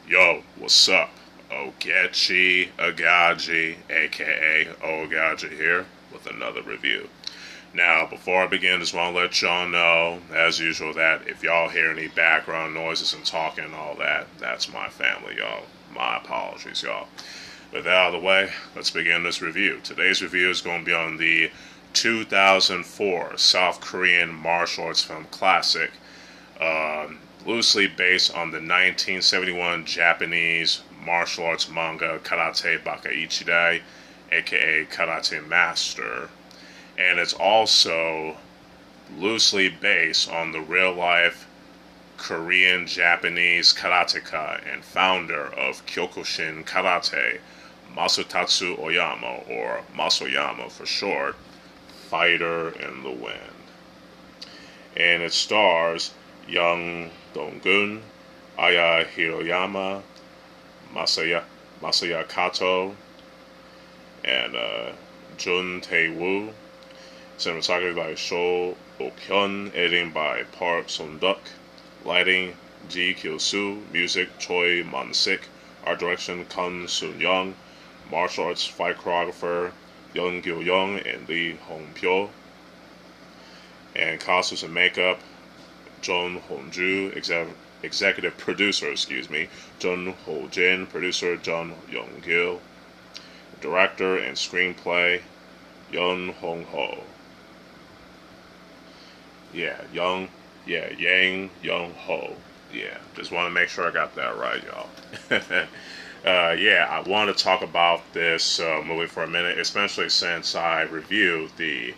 Yo, what's up? Ogechi, Aghaji, aka Oaghaji here with another review. Now, before I begin, just want to let y'all know, as usual, that if y'all hear any background noises and talking and all that, that's my family, y'all. My apologies, y'all. With that out of the way, let's begin this review. Today's review is going to be on the 2004 South Korean martial arts film classic, loosely based on the 1971 Japanese martial arts manga Karate Baka Ichidai, aka Karate Master, and it's also loosely based on the real-life Korean-Japanese karateka and founder of Kyokushin Karate, Masutatsu Oyama, or Masayama for short, Fighter in the Wind. And it stars young Donggeun, Hirayama, Masaya Kato, and Taewoo. Cinematography by Sho Hyun, editing by Park Sun-duk, lighting Ji Kyo-soo, music Choi Man-sik, art direction Kun Sun-young, martial arts fight choreographer Gilyoung and Hongpyo, and costumes and makeup Jung Hong-ju, executive producer, Jun Ho-jin, producer Jun Yeong-eui, director and screenplay Yun Hong-ho. Yang Young-ho. Just want to make sure I got that right, y'all. I want to talk about this movie for a minute, especially since I reviewed the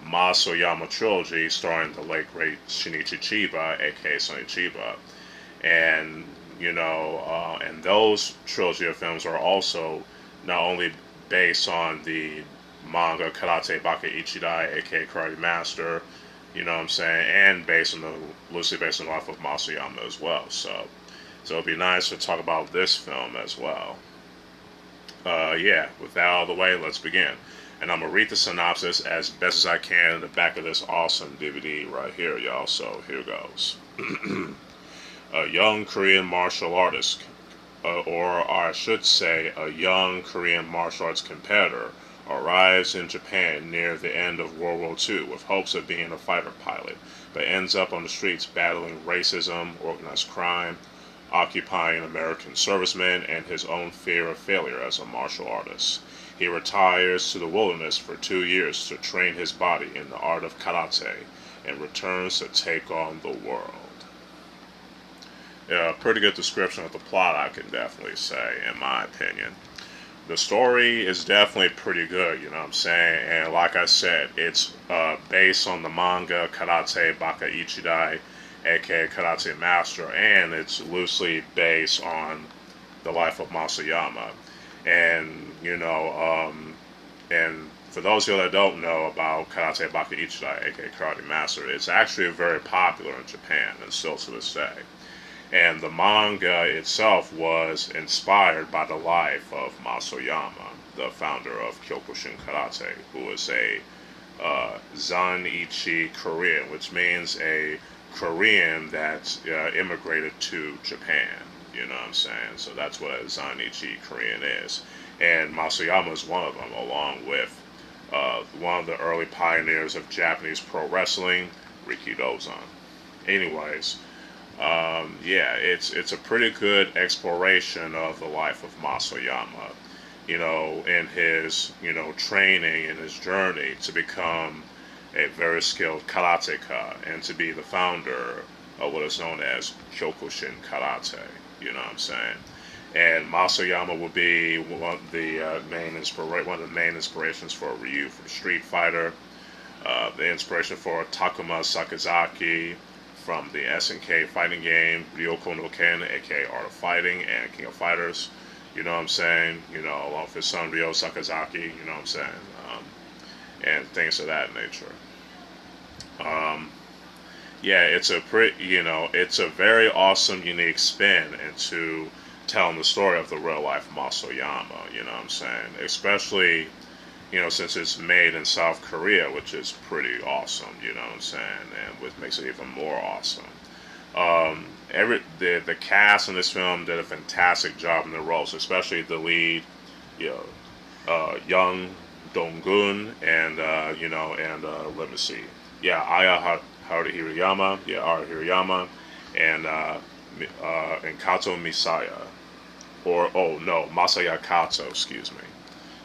Masayama trilogy starring the late great Shinichi Chiba, aka Sonny Chiba. And, and those trilogy of films are also not only based on the manga Karate Baka Ichidai, aka Karate Master, and loosely based on the life of Masayama as well. So it'd be nice to talk about this film as well. With that out of the way, let's begin. And I'm going to read the synopsis as best as I can in the back of this awesome DVD right here, y'all. So here goes. A young Korean martial artist, or I should say a young Korean martial arts competitor, arrives in Japan near the end of World War II with hopes of being a fighter pilot, but ends up on the streets battling racism, organized crime, occupying American servicemen, and his own fear of failure as a martial artist. He retires to the wilderness for 2 years to train his body in the art of karate and returns to take on the world. Yeah, pretty good description of the plot, I can definitely say, in my opinion. The story is definitely pretty good, and like I said, it's based on the manga Karate Baka Ichidai, aka Karate Master, and it's loosely based on the life of Masayama. And, and for those of you that don't know about Karate Baka Ichidai, aka Karate Master, it's actually very popular in Japan, and still to this day. And the manga itself was inspired by the life of Masayama, the founder of Kyokushin Karate, who was a Zan-ichi Korean, which means a Korean that immigrated to Japan. So that's what a Zan-ichi Korean is. And Masayama is one of them, along with one of the early pioneers of Japanese pro wrestling, Rikidozan. Anyways, it's a pretty good exploration of the life of Masayama, in his, training and his journey to become a very skilled karateka and to be the founder of what is known as Kyokushin Karate, And Masayama would be one of the main inspirations for Ryu from Street Fighter, the inspiration for Takuma Sakazaki from the SNK fighting game, Ryoko no Ken, aka Art of Fighting, and King of Fighters, along with his son Ryo Sakazaki, and things of that nature. It's a very awesome, unique spin into telling the story of the real life Masayama, especially, since it's made in South Korea, which is pretty awesome, and which makes it even more awesome. the cast in this film did a fantastic job in their roles, especially the lead, you know, young Donggeun, and let me see, yeah, Hirayama, and Kato Masaya, or oh no, Masaya Kato, excuse me,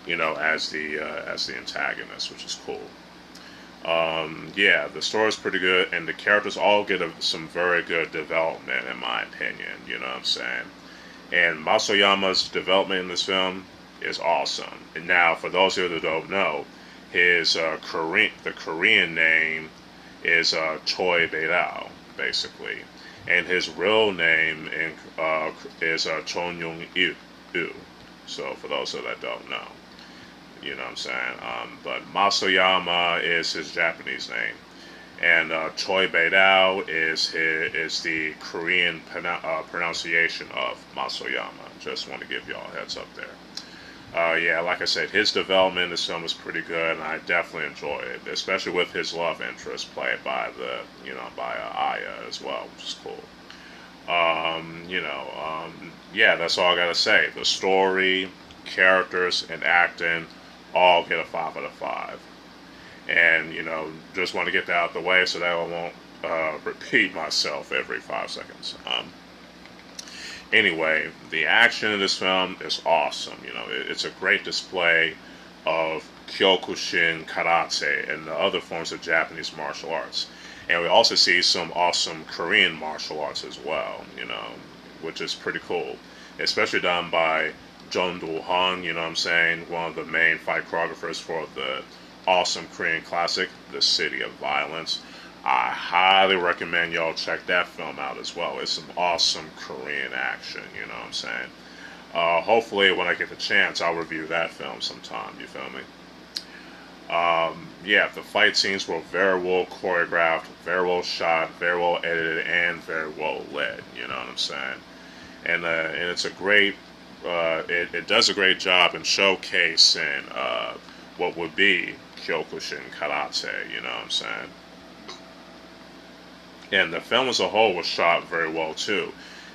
you know, as the antagonist, which is cool. Yeah, the story's pretty good, and the characters all get some very good development, in my opinion. You know what I'm saying? And Masayama's development in this film is awesome. And now, for those of you that don't know, his Korean name is Choi, basically, and his real name is Yeong-eui. So, for those of you that don't know. You know what I'm saying? But Masayama is his Japanese name, and Choi is the Korean pronunciation of Masayama. Just want to give y'all a heads up there. Yeah, like I said, his development in this film is pretty good, and I definitely enjoy it, especially with his love interest played by Aya as well, which is cool. Yeah, that's all I gotta say. The story, characters, and acting all get a 5 out of 5. And, just want to get that out of the way so that I won't repeat myself every 5 seconds. Anyway, the action in this film is awesome. It's a great display of Kyokushin, karate, and the other forms of Japanese martial arts. And we also see some awesome Korean martial arts as well, which is pretty cool. Especially done by Jung, you know what I'm saying, one of the main fight choreographers for the awesome Korean classic, The City of Violence. I highly recommend y'all check that film out as well. It's some awesome Korean action, you know what I'm saying. Hopefully, when I get the chance, I'll review that film sometime, you feel me? Yeah, the fight scenes were very well choreographed, very well shot, very well edited, and very well led, you know what I'm saying. And it's a great it does a great job in showcasing what would be Kyokushin karate, you know what I'm saying? And the film as a whole was shot very well too,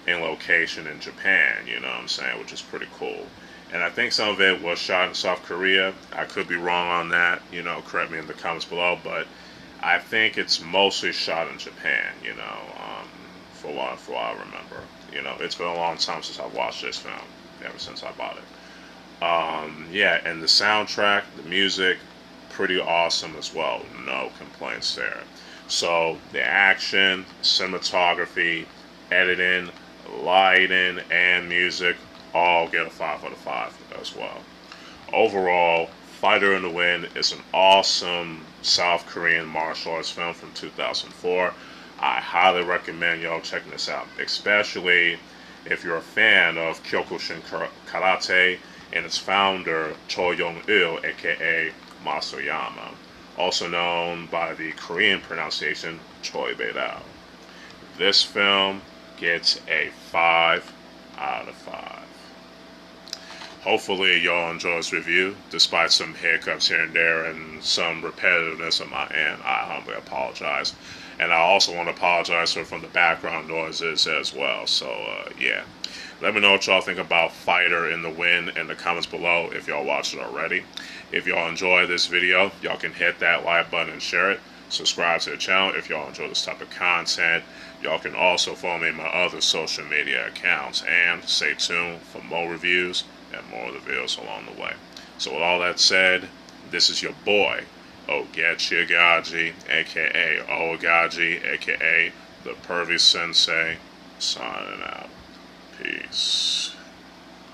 in location in Japan, you know what I'm saying, which is pretty cool. And I think some of it was shot in South Korea. I could be wrong on that, correct me in the comments below, but I think it's mostly shot in Japan, for what I remember. It's been a long time since I've watched this film. Ever since I bought it. Yeah, and the soundtrack, the music, pretty awesome as well. No complaints there. So the action, cinematography, editing, lighting, and music all get a 5 out of 5 as well. Overall, Fighter in the Wind is an awesome South Korean martial arts film from 2004. I highly recommend y'all checking this out, especially if you're a fan of Kyokushin karate and its founder Choi Yeong-eui, aka Masayama, also known by the Korean pronunciation Choi. This film gets a 5 out of 5. Hopefully y'all enjoy this review, despite some hiccups here and there and some repetitiveness on my end. I humbly apologize. And I also want to apologize from the background noises as well. So, yeah. Let me know what y'all think about Fighter in the Wind in the comments below if y'all watched it already. If y'all enjoy this video, y'all can hit that like button and share it. Subscribe to the channel if y'all enjoy this type of content. Y'all can also follow me on my other social media accounts. And stay tuned for more reviews and more of the videos along the way. So with all that said, this is your boy, Ogechi Aghaji, aka Oaghaji, aka the Pervy Sensei, signing out. Peace.